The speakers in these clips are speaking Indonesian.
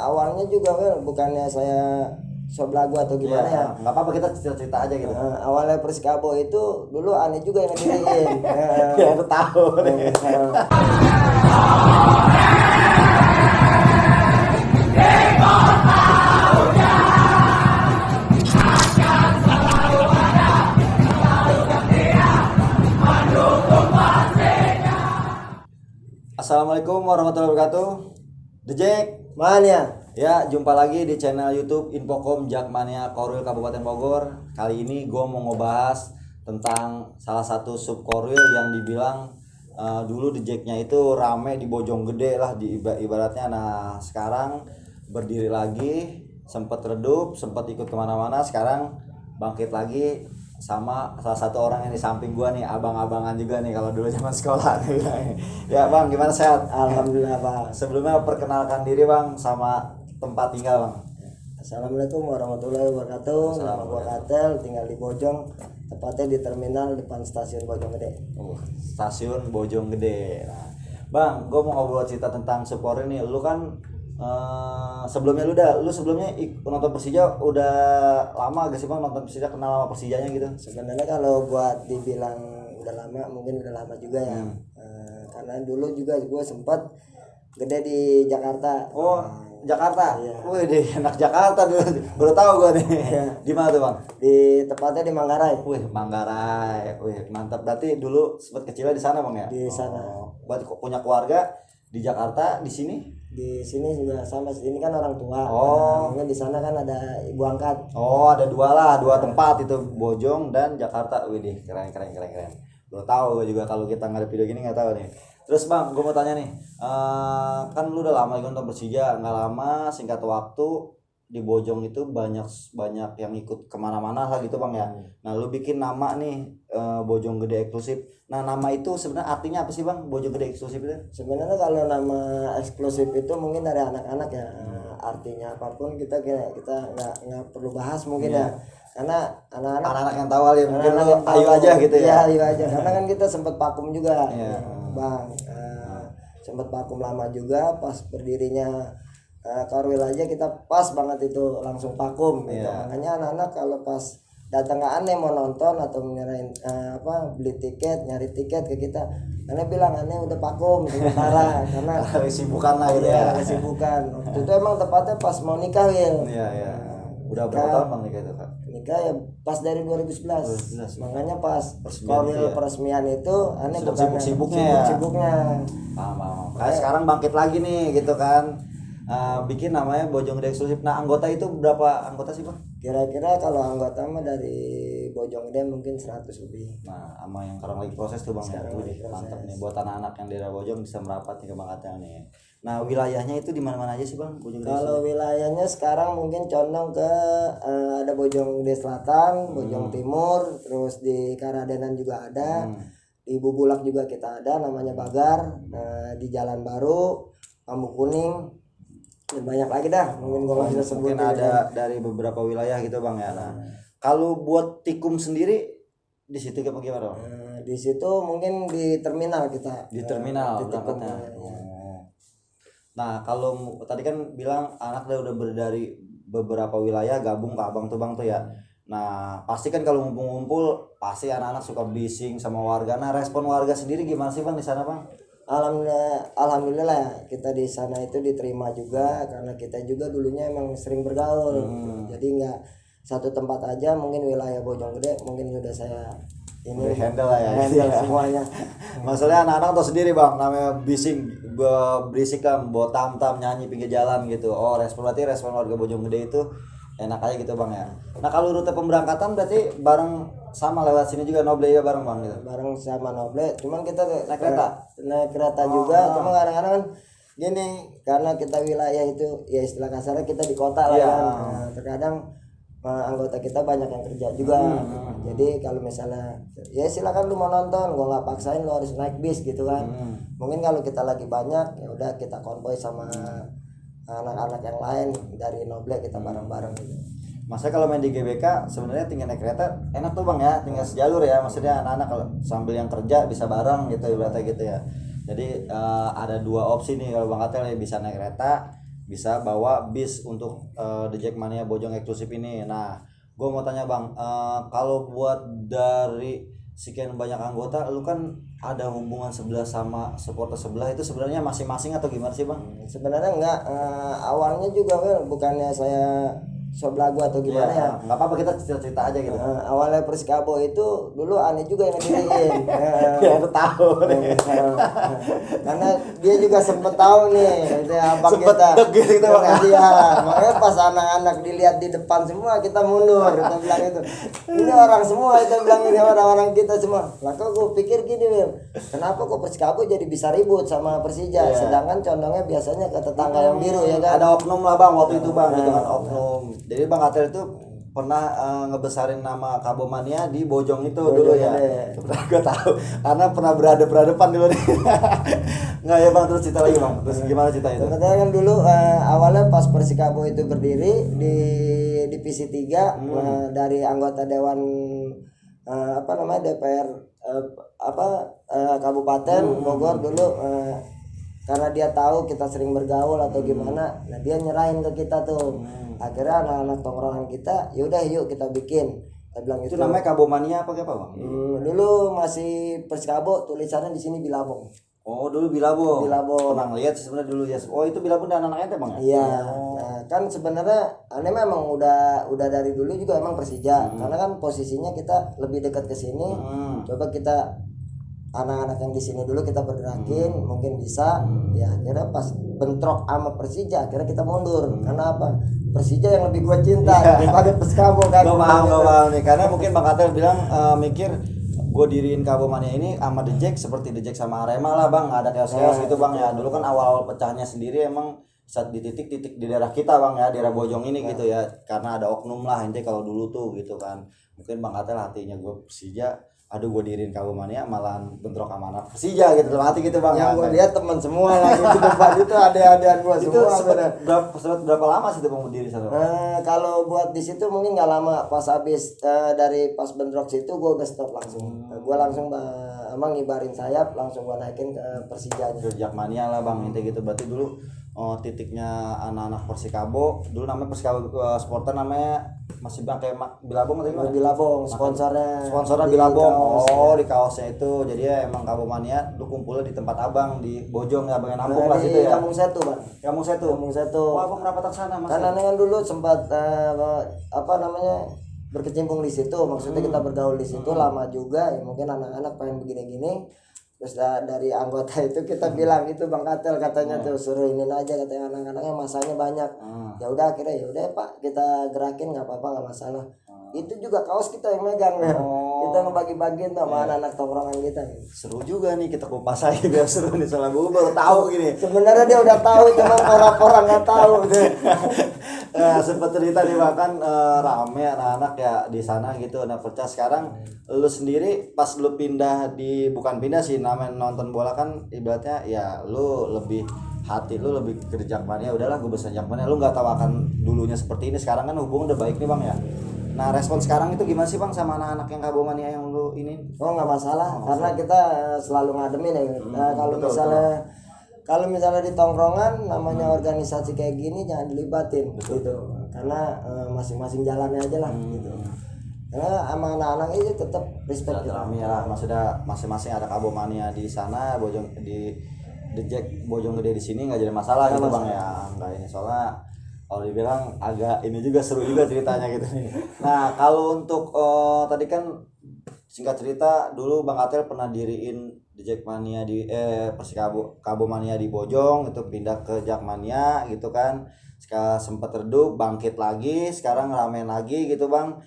awalnya juga bukannya saya soblagu atau gimana ya. Nggak apa-apa, kita cerita aja gitu. Awalnya Persikabo itu dulu aneh juga yang ngediriin. Ya itu tahu. Assalamualaikum warahmatullahi wabarakatuh. The Jack Mania. ya, jumpa lagi di channel YouTube Infocom Jakmania Korwil Kabupaten Bogor. Kali ini gue mau ngebahas tentang salah satu sub Korwil yang dibilang dulu The Jacknya itu rame di Bojonggede lah, di ibaratnya. Nah sekarang berdiri lagi, sempat redup, sempat ikut kemana-mana, sekarang bangkit lagi sama salah satu orang yang di samping gua nih, abang-abangan juga nih kalau dulu zaman sekolah nih. Ya bang, gimana, sehat? Alhamdulillah Pak. Sebelumnya perkenalkan diri bang sama tempat tinggal bang. Assalamualaikum warahmatullahi wabarakatuh. Nama gua Katel, tinggal di Bojong, tepatnya di terminal depan stasiun Bojonggede. Stasiun Bojonggede. Nah, bang, gua mau ngobrol cerita tentang support ini. Lu kan sebelumnya lu sebelumnya nonton Persija udah lama gak sih bang, nonton Persija, kenal sama Persijanya gitu? Sebenarnya kalau buat dibilang udah lama, mungkin udah lama juga ya. Karena dulu juga gue sempat gede di Jakarta. Jakarta. Iya. Wih, deh anak Jakarta dulu. Baru tahu gua nih. Iya. Di mana tuh bang? Tepatnya di Manggarai. Wih, Manggarai. Wih, mantap. Berarti dulu sempat kecilnya di sana bang ya? Di sana. Buat punya keluarga di Jakarta, di sini? Di sini juga sama, ini kan orang tua. Mungkin di sana kan ada ibu angkat. Ada dua tempat itu, Bojong dan Jakarta. Wih, keren. Belum tahu gue juga, kalau kita nggak ada video gini nggak tahu nih. Terus bang, gue mau tanya nih, kan lu udah lama nonton Persija, nggak lama, singkat waktu di Bojong itu banyak yang ikut kemana-mana lah gitu bang ya. Nah lu bikin nama nih, Bojonggede Eksklusif. Nah nama itu sebenarnya artinya apa sih bang, Bojonggede Eksklusif itu? Sebenarnya kalau nama eksklusif itu mungkin dari anak-anak ya. Artinya apapun kita nggak perlu bahas mungkin ya. Karena anak-anak yang tahu aja mungkin lu ayo aja gitu ya. Iya, ayo aja. Karena kan kita sempat vakum juga. Iya. Bang, sempat vakum lama juga pas berdirinya Korwil aja, kita pas banget itu langsung vakum gitu. Makanya anak-anak kalau pas datang ke Aneh mau nonton atau nyerahin beli tiket, nyari tiket ke kita, Aneh bilang Aneh udah vakum sementara karena kesibukan lah gitu ya. Kesibukan. Waktu itu emang tepatnya pas mau nikah, Wil. Iya. Udah berapa tahun bang nikah itu kak? Nikah ya pas dari 2011. Makanya pas Korwil peresmian itu Aneh bukan sibuk-sibuknya. Paham. Kayak sekarang bangkit lagi nih gitu kan. Bikin namanya Bojonggede Eksklusif. Nah anggota itu berapa anggota sih bang? Kira-kira kalau anggota mah dari Bojonggede mungkin 100 lebih. Nah sama yang sekarang lagi proses tuh bang. Mantap nih buat anak-anak yang daerah Bojong bisa merapat nih ke Bang Katel nih. Nah wilayahnya itu di mana-mana aja sih bang Bojonggede? Kalau wilayahnya sekarang mungkin condong ke ada Bojonggede Selatan, Bojong Timur, terus di Karadenan juga ada. Di Bubulak juga kita ada, namanya Bagar. Di Jalan Baru, Pambu Kuning, dan banyak lagi dah. Mungkin gua bisa sebut. Mungkin ada dari beberapa wilayah gitu bang ya. Nah kalau buat Tikum sendiri di situ gimana bang? Di situ mungkin di terminal kita. Di terminal berangkatnya. Nah kalau tadi kan bilang anak udah dari beberapa wilayah gabung ke abang tuh bang tuh ya. Nah pasti kan kalau ngumpul-ngumpul pasti anak-anak suka bising sama warga. Nah respon warga sendiri gimana sih bang di sana bang? Alhamdulillah ya, kita di sana itu diterima juga karena kita juga dulunya emang sering bergaul. Jadi nggak satu tempat aja, mungkin wilayah Bojonggede mungkin sudah saya ini handle lah ya. Handle semuanya. Masalahnya anak-anak tau sendiri bang, namanya berisik kan, bawa tam-tam nyanyi pinggir jalan gitu. Respon warga Bojonggede itu enak aja gitu bang ya. Nah kalau rute pemberangkatan berarti bareng sama lewat sini juga Noble ya bareng bang gitu? Bareng sama Noble, cuman kita naik kereta juga. Cuma kadang-kadang kan gini, karena kita wilayah itu ya istilah kasarnya kita di kota lah kan. Nah, terkadang anggota kita banyak yang kerja juga. Jadi kalau misalnya ya silakan lu mau nonton, gua nggak paksain lu harus naik bis gitu kan. Mungkin kalau kita lagi banyak ya udah kita konvoy sama anak-anak yang lain dari Noble, kita bareng-bareng gitu. Maksudnya kalau main di GBK sebenarnya tinggal naik kereta enak tuh bang ya, tinggal sejalur ya. Maksudnya anak-anak kalau sambil yang kerja bisa bareng gitu ibaratnya gitu ya. Jadi ada dua opsi nih kalau Bang Katel bisa naik kereta bisa bawa bis untuk The Jackmania Bojong eksklusif ini. Nah, gue mau tanya Bang, kalau buat dari sekian banyak anggota, lu kan ada hubungan sebelah sama supporter sebelah, itu sebenarnya masing-masing atau gimana sih Bang? Sebenarnya enggak, awalnya juga bukannya saya so belagu atau gimana ya. Nggak apa-apa, kita cerita-cerita aja gitu. Awalnya Persikabo itu dulu aneh juga yang ngediriin. Ya itu tahu nih. Karena dia juga sempet tahu nih, itu abang Sempet kita. deg gitu kita, Bang. Iya, makanya pas anak-anak dilihat di depan semua kita mundur, kita bilang itu. Ini orang semua, kita bilang ini orang-orang kita semua. Lah kok gue pikir gini, Wil. Kenapa kok Persikabo jadi bisa ribut sama Persija? Sedangkan condongnya biasanya ke tetangga yang biru ya kan. Ada oknum lah Bang waktu itu Bang, gitu kan oknum. Jadi Bang Atel itu pernah ngebesarin nama Kabomania di Bojong itu dulu ya. Pernah gue tahu karena pernah berhadapan dulu nih. Nggak ya Bang, terus cerita lagi Bang. Terus gimana cerita itu? Sebenarnya kan dulu awalnya pas Persikabo itu berdiri di divisi 3 dari anggota dewan DPR Kabupaten Bogor dulu, karena dia tahu kita sering bergaul atau gimana, nah dia nyerahin ke kita tuh. Akhirnya anak-anak tongkrongan kita, yaudah yuk kita bikin. Kita bilang Itu namanya Kabomania apa Bang? Dulu masih Persikabo, tulisannya di sini Bilabong. Oh dulu Bilabong. Bilabong. Pernah lihat sebenarnya dulu ya. Oh itu Bilabong dan anak-anaknya Bang ya? Iya. Nah, kan sebenarnya aneh memang udah dari dulu juga emang Persija. Karena kan posisinya kita lebih dekat ke sini. Coba kita anak-anak yang di sini dulu kita bergerakin, mungkin bisa. Ya akhirnya pas bentrok sama Persija, akhirnya kita mundur. Karena apa? Persija yang lebih gue cinta daripada Persikabo kan. Gue paham nih. Karena mungkin Bang Atel bilang mikir gue diriin Kabomania ini sama The Jack seperti The Jack sama Arema lah Bang, ada chaos gitu Bang ya. Dulu kan awal pecahnya sendiri emang saat di titik-titik di daerah kita Bang ya, daerah Bojong ini gitu ya, karena ada oknum lah intinya kalau dulu tuh gitu kan. Mungkin Bang Atel hatinya gue Persija, aduh gue diriin Kabomania malahan bentrok sama anak Persija gitu, dalam hati gitu Bang. Yang gue lihat teman semua lagi di depan itu ada gue semua. Berapa lama sih itu Bang berdiri sana? Kalau buat di situ mungkin nggak lama, pas habis dari pas bentrok situ gue udah stop langsung. Gue langsung emang ngibarin sayap, langsung gue naikin ke Persijanya. Ke Jackmania lah Bang, intinya gitu. Berarti dulu titiknya anak-anak Persikabo, dulu namanya Persikabo Supporter, namanya masih pakai Bilabong atau gimana? Bilabong, sponsornya Bilabong. Di kaosnya itu. Jadi ya emang Kabomania dulu kumpulnya di tempat Abang di Bojong ya, Bang, Nampung lah situ ya. Kampung Setu, Bang. Kampung Setu. Oh, Abang pernah ke sana Mas? Karena kan dulu sempat berkecimpung di situ, maksudnya kita bergaul di situ lama juga ya, mungkin anak-anak pengen begini-gini. Terus dari anggota itu kita bilang itu Bang Katel katanya tuh suruh ini aja, katanya anak-anaknya masanya banyak. Ya udah akhirnya ya udah Pak, kita gerakin nggak apa-apa, nggak masalah. Itu juga kaos kita yang megang ya. Kita ngebagi-bagiin sama anak-anak tongkrongan kita. Seru juga nih, kita kupas aja biar seru nih, soalnya gue baru tahu gini. Sebenarnya dia udah tahu, cuma orang-orang nggak tahu. Nah, sempet cerita nih bahkan rame anak-anak ya di sana gitu. Nah, percaya sekarang lu sendiri pas lu bukan pindah sih, namanya nonton bola kan ibaratnya ya lu lebih hati lu lebih ke Jackmania, udahlah gue besar Jackmania, lu nggak tahu akan dulunya seperti ini. Sekarang kan hubungan udah baik nih Bang ya. Nah, respon sekarang itu gimana sih Bang sama anak-anak yang Kabomania yang lu ini? Oh nggak masalah, karena kita selalu ngademin ya. Kalau misalnya di tongkrongan namanya organisasi kayak gini jangan dilibatin gitu, karena masing-masing jalannya aja lah gitu. Karena sama anak-anak itu tetap respect gitu. Ya, maksudnya masing-masing ada Kabomania di sana, Bojong di The Jack Bojong Gede di sini nggak jadi masalah gitu Bang ya. Enggak ini soalnya kalau dibilang agak ini juga seru juga ceritanya gitu nih. Nah, kalau untuk tadi kan singkat cerita dulu Bang Atel pernah diriin The Jackmania di Kabomania di Bojong, itu pindah ke Jackmania gitu kan. Sekarang sempat redup, bangkit lagi, sekarang ramen lagi gitu Bang.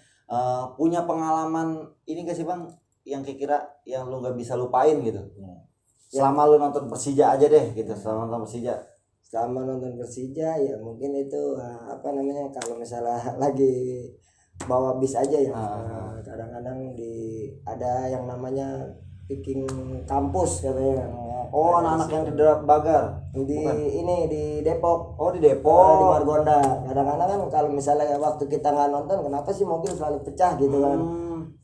Punya pengalaman ini gak sih Bang yang kira yang lu nggak bisa lupain gitu? Selama lu nonton Persija aja deh gitu, selama nonton Persija ya mungkin itu kalau misalnya lagi bawa bis aja ya. Kadang-kadang ada yang namanya picking kampus katanya. Oh, anak-anak yang di Bagar. Di Depok. Oh, di Depok. Di Margonda. Kadang-kadang kan kalau misalnya waktu kita nggak nonton, kenapa sih mobil selalu pecah gitu kan.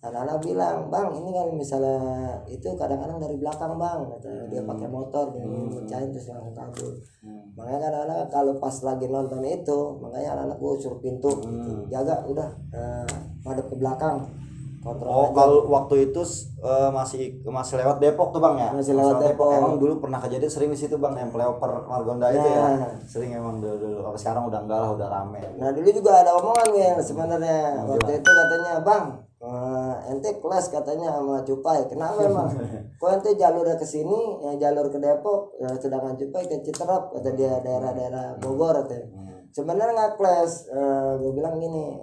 anak-anak bilang, bang ini kalau misalnya itu kadang-kadang dari belakang bang, katanya dia pakai motor dia mecahin terus langsung kabur. Makanya kadang-kadang kalau pas lagi nonton itu, makanya anak-anak gue suruh pintu gitu. Jaga udah madep ke belakang, kontrol Oh, aja. kalau waktu itu masih lewat Depok tuh bang ya? Masih lewat Depok. Emang dulu pernah kejadian sering di situ bang, yang flyover Margonda itu ya. Nah. Sering emang dulu. Tapi sekarang udah enggak lah, udah rame. Nah dulu juga ada omongan Wil sebenarnya waktu itu katanya bang ente kelas katanya sama Cupai, kenapa emang? Kok ente jalurnya ke sini, jalur ke Depok, sedangkan Cupai ke Citerap, kata dia daerah-daerah Bogor katanya. Sebenarnya nggak kelas, gue bilang gini,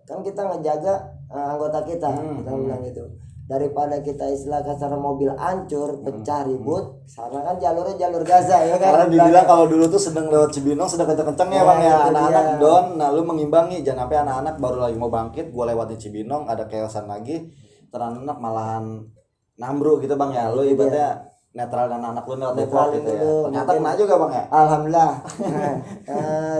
kan kita ngejaga anggota kita bilang gitu. Daripada kita istilah kasar mobil hancur, pecah ribut, karena kan jalurnya jalur Gaza ya kan. Karena dibilang kalau dulu tuh sedang lewat Cibinong sedang kenceng-kenceng ya bang ya, itu anak-anak dia. down, nah lu mengimbangi, jangan sampai anak-anak baru lagi mau bangkit, gua lewatin Cibinong ada keosan lagi, terus anak malahan nambru gitu bang ya, lu ibaratnya netral dan anak lu lewat Depok Netralin gitu ya. dulu. Ternyata Mungkin- kena juga bang ya. Alhamdulillah.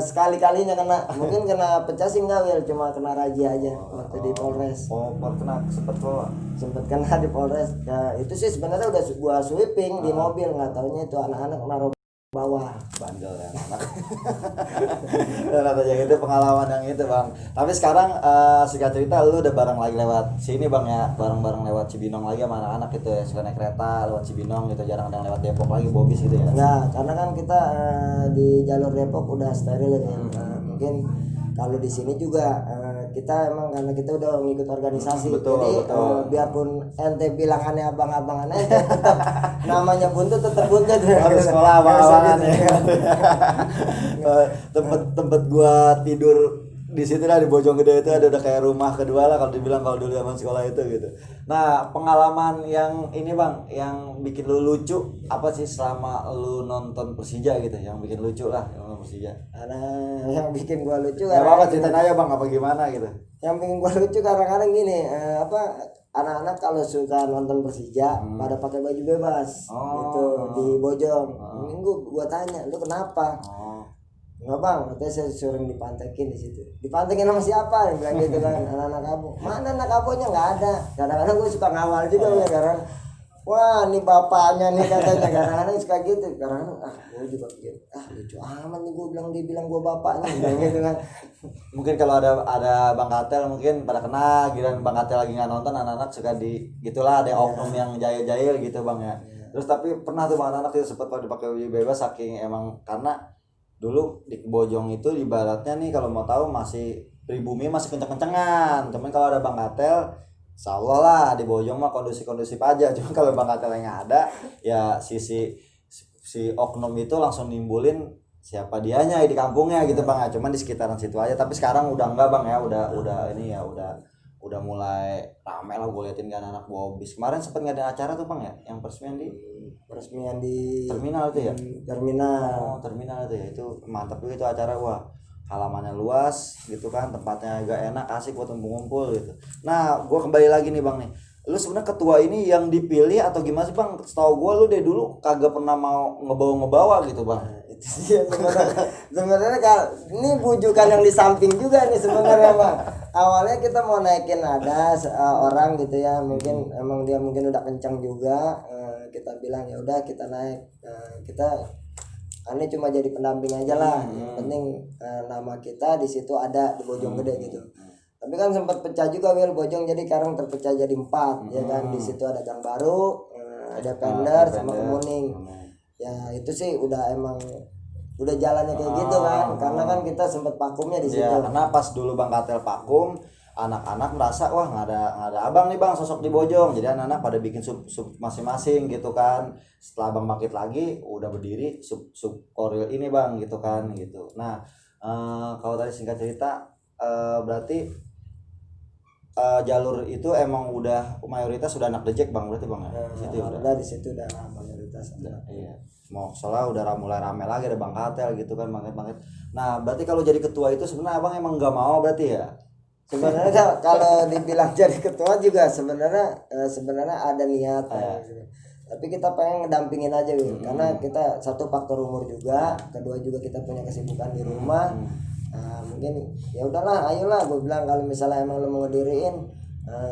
Sekali-kalinya kena, mungkin kena pecah sih enggak Wil, cuma kena razia aja waktu di Polres. Oh, kena sempet bawa. Sempet kena di Polres. Ya, itu sih sebenarnya udah gua sweeping di mobil, nggak taunya itu anak-anak naruh bawah. Bandel ya anak. Dan aja itu pengalaman yang itu bang. Tapi sekarang singkat cerita lu udah bareng lagi lewat sini bang ya, bareng-bareng lewat Cibinong lagi sama anak-anak gitu ya, suka naik kereta lewat Cibinong gitu, jarang ada yang lewat Depok lagi bobis gitu ya. Enggak, karena kan kita di jalur Depok udah steril ya. Mungkin kalau di sini juga kita emang karena kita udah ngikut organisasi, Betul, jadi betul. biarpun ente bilangannya abang-abangan ente tetap namanya buntut tetap buntut. Harus sekolah abang-abangan ya. tempat gua tidur di situ lah, di Bojonggede itu ada udah kayak rumah kedua lah kalau dibilang kalau dulu zaman sekolah itu gitu. Nah pengalaman yang ini bang, yang bikin lu lucu apa sih selama lu nonton Persija gitu, yang bikin lucu lah yang nonton Persija. Karena yang bikin gua lucu Gak apa-apa ceritain aja bang, apa gimana gitu. yang bikin gua lucu kadang-kadang gini, anak-anak kalau suka nonton Persija pada pakai baju bebas gitu di Bojong. Minggu gua tanya, lu kenapa? Enggak bang, katanya saya suruh dipantekin di situ. Dipantekin sama siapa? Yang bilang gitu kan, anak-anak kamu. Mana anak kamunya nggak ada. Kadang-kadang gue suka ngawal juga ya, karena wah ini bapaknya nih katanya. Kadang-kadang suka gitu. Kadang-kadang gue juga pikir lucu amat nih, gue bilang dia bilang gue bapaknya bilang gitu kan. Mungkin kalau ada Bang Katel mungkin pada kena, giliran Bang Katel lagi nggak nonton, anak-anak suka di gitulah, ada oknum yang jahil-jahil gitu bang ya. Terus tapi pernah tuh bang, anak-anak itu sempat pada pakai baju bebas saking emang, karena dulu di Bojong itu ibaratnya nih kalau mau tahu masih pribumi masih kenceng-kencengan. Cuman kalau ada Bang Katel, insya Allah lah di Bojong mah kondusif-kondusif aja. Cuma kalau Bang Katel yang ada, ya si oknum itu langsung nimbulin siapa dianya di kampungnya gitu bang. Cuman di sekitaran situ aja. Tapi sekarang udah enggak bang ya, udah ini ya udah mulai rame lah, gue liatin kan anak bobis. Kemarin sempet ngadain acara tuh bang ya, yang Peresmian di terminal itu ya. terminal. Oh, terminal itu ya, itu mantap juga itu acara. Wah, halamannya luas gitu kan, tempatnya agak enak, asik buat ngumpul gitu. Nah gue kembali lagi nih bang nih, lu sebenarnya ketua ini yang dipilih atau gimana sih bang? Setahu gue lu dari dulu kagak pernah mau ngebawa gitu bang. Itu sih sebenarnya kalau ini bujukan yang di samping juga nih sebenarnya bang. Awalnya kita mau naikin ada orang gitu ya, mungkin emang dia mungkin udah kencang juga, kita bilang ya udah kita naik, kita ini cuma jadi pendamping aja lah, yang penting nama kita di situ ada di Bojonggede gitu. Tapi kan sempat pecah juga Wil Bojong, jadi sekarang terpecah jadi 4 ya kan. Di situ ada Gang Baru, ada Pender sama Kemuning. Ya itu sih udah emang udah jalannya kayak gitu kan, karena kan kita sempat vakumnya di situ. Ya, karena pas dulu Bang Katel vakum, anak-anak merasa wah nggak ada abang nih bang sosok di Bojong, jadi anak-anak pada bikin sub masing-masing gitu kan. Setelah abang bangkit lagi udah berdiri sub koril ini bang gitu kan gitu. Nah kalau tadi singkat cerita berarti jalur itu emang udah mayoritas sudah anak dejek bang, berarti bang ya di situ udah di situ udah mayoritas. Iya, mau soalnya udah mulai rame lagi ada Bang Katel gitu kan, bangkit. Nah berarti kalau jadi ketua itu sebenarnya abang emang nggak mau berarti ya? Sebenarnya kalau dibilang jadi ketua juga sebenarnya ada niat, tapi kita pengen ngedampingin aja Wil, karena kita satu faktor umur juga, kedua juga kita punya kesibukan di rumah. Nah, mungkin ya udahlah, ayolah gue bilang kalau misalnya emang lo mau ngediriin,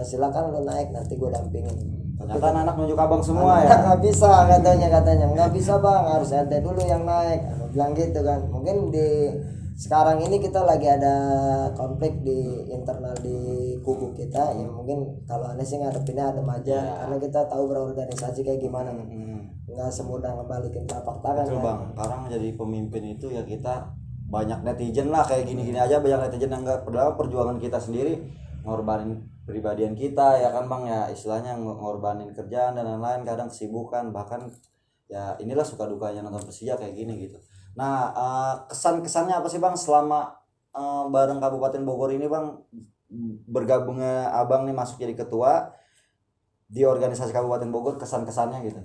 silakan lo naik, nanti gue dampingin. Ternyata anak nunjuk abang semua ya. Nggak bisa katanya nggak bisa bang, harus ente dulu yang naik. Aku bilang gitu kan. Mungkin di sekarang ini kita lagi ada konflik di internal di kubu kita, yang mungkin kalau aneh sih ngadepinnya adem aja, karena kita tahu berorganisasi kayak gimana kan. Nggak semudah ngebalikin telapak tangan. Betul kan. bang, sekarang jadi pemimpin itu ya kita banyak netizen lah kayak gini-gini aja, banyak netizen yang nggak peduli perjuangan kita sendiri, ngorbanin pribadian kita ya kan bang, ya istilahnya ngorbanin kerjaan dan lain-lain, kadang kesibukan, bahkan ya inilah suka dukanya nonton Persija kayak gini gitu. Nah kesan-kesannya apa sih bang selama bareng Kabupaten Bogor ini bang, bergabungnya abang nih masuk jadi ketua di organisasi Kabupaten Bogor, kesan-kesannya gitu?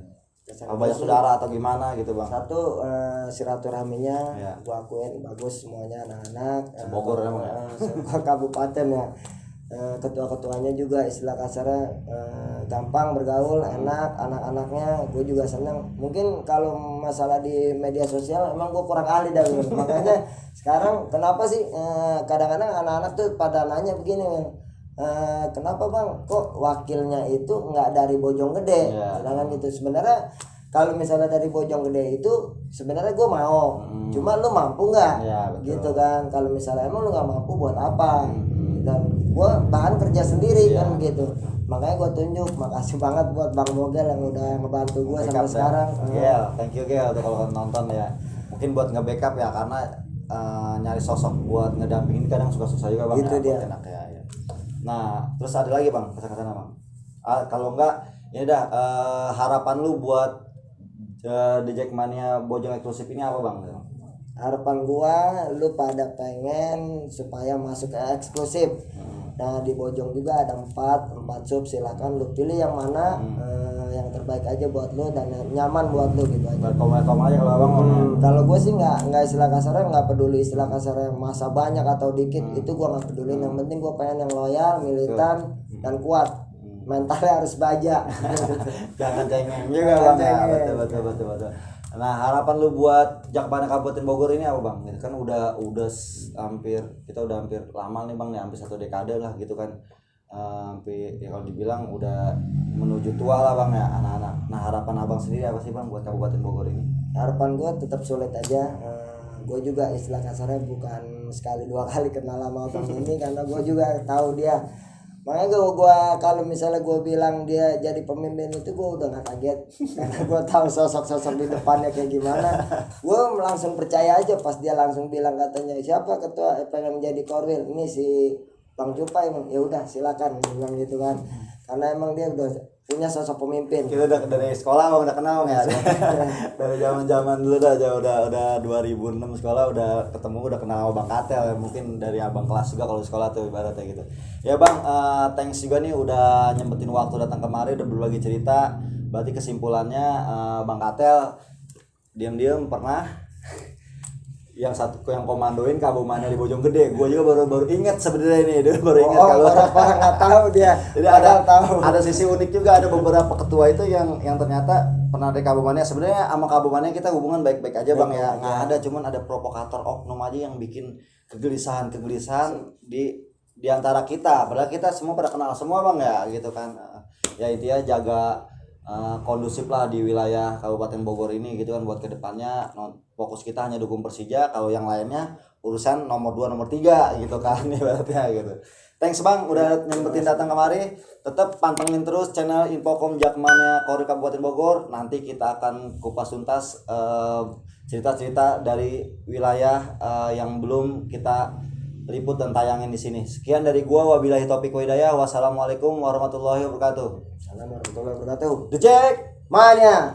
Banyak saudara atau gimana gitu bang? Satu, silaturahminya Ya. gua akuin bagus semuanya, anak-anak Bogor emang ya? semua kabupaten ya. Ketua-ketuanya juga istilah kasarnya gampang bergaul, enak, anak-anaknya gue juga senang. Mungkin kalau masalah di media sosial emang gue kurang ahli dah gitu. Makanya sekarang kenapa sih kadang-kadang anak-anak tuh pada nanya begini men, kenapa bang kok wakilnya itu nggak dari Bojonggede? Ya. Sedangkan gitu sebenarnya kalau misalnya dari Bojonggede itu sebenarnya gue mau, cuma lu mampu nggak? Ya, betul. Gitu kan. Kalau misalnya emang lu nggak mampu buat apa? Dan gue bahan kerja sendiri kan gitu. Makanya gue tunjuk, makasih banget buat Bang Mogel yang udah ngebantu gue sampai sekarang. Gel, thank you Gel tuh kalau nonton ya. Mungkin buat nge-backup ya, karena nyari sosok buat ngedampingin kadang suka susah juga bang. Gitu ya, dia. buat enak ya. Nah terus ada lagi bang kesan-kesan bang. Kalau enggak ini dah harapan lu buat The Jackmania Bojong eksklusif ini apa bang? Harapan gua lu pada pengen supaya masuk ke eksklusif. Nah di Bojong juga ada 4 sub, silakan lu pilih yang mana yang terbaik aja buat lu dan nyaman buat lu gitu aja. Berkom aja kalau abang. Kalau gue sih nggak istilah kasarnya, nggak peduli istilah kasarnya masa banyak atau dikit, itu gua nggak peduli. Yang penting gua pengen yang loyal, militan dan kuat, mentalnya harus baja. Jangan cengeng juga bang ya. Betul. Nah harapan lu buat Jakmania Kabupaten Bogor ini apa bang? Kan udah hampir lama nih bang, nih hampir 1 dekade lah gitu kan. Hampir ya kalau dibilang udah menuju tua lah bang ya anak-anak. Nah harapan abang sendiri apa sih bang buat Kabupaten Bogor ini? Harapan gue tetap sulit aja. Gue juga istilah kasarnya bukan sekali 2 kali kenal sama abang ini, karena gue juga tahu dia. Makanya gue kalau misalnya gue bilang dia jadi pemimpin itu gue udah nggak kaget, karena gue tahu sosok-sosok di depannya kayak gimana. Gue langsung percaya aja pas dia langsung bilang katanya siapa ketua pengen jadi korwil, ini si Bang Cupai. Ya udah silakan, dia bilang gitu kan, karena emang dia udah punya sosok pemimpin. Kita udah dari sekolah bang, udah kenal ya. Dari zaman dulu udah 2006 sekolah udah ketemu, udah kenal Bang Katel ya. Mungkin dari abang kelas juga kalau sekolah tuh ibaratnya gitu. Ya bang, thanks juga nih udah nyempetin waktu datang kemari, udah berbagi cerita. Berarti kesimpulannya Bang Katel diam-diam pernah yang komandoin Kabumania di Bojonggede. Gue juga baru ingat sebenarnya ini, dia baru ingat kalau orang nggak tahu dia. jadi ada sisi unik juga, ada beberapa ketua itu yang ternyata pernah di Kabumania. Sebenarnya sama Kabumania kita hubungan baik-baik aja bang ya, nggak ada, cuman ada provokator oknum aja yang bikin kegelisahan di antara kita. Padahal kita semua pada kenal semua bang ya gitu kan. Ya intinya jaga kondusif lah di wilayah Kabupaten Bogor ini gitu kan, buat kedepannya fokus kita hanya dukung Persija, kalau yang lainnya urusan nomor 2 nomor 3 gitu kan ibaratnya gitu. Thanks bang udah nyempetin datang kemari. Tetap pantengin terus channel Infocom Jakmania Korwil Kabupaten Bogor. Nanti kita akan kupas tuntas cerita-cerita dari wilayah yang belum kita liput dan tayangin di sini. Sekian dari gua, wabillahi taufiq wa hidayah. Wassalamualaikum warahmatullahi wabarakatuh. Assalamualaikum warahmatullahi wabarakatuh. The Jack Mania.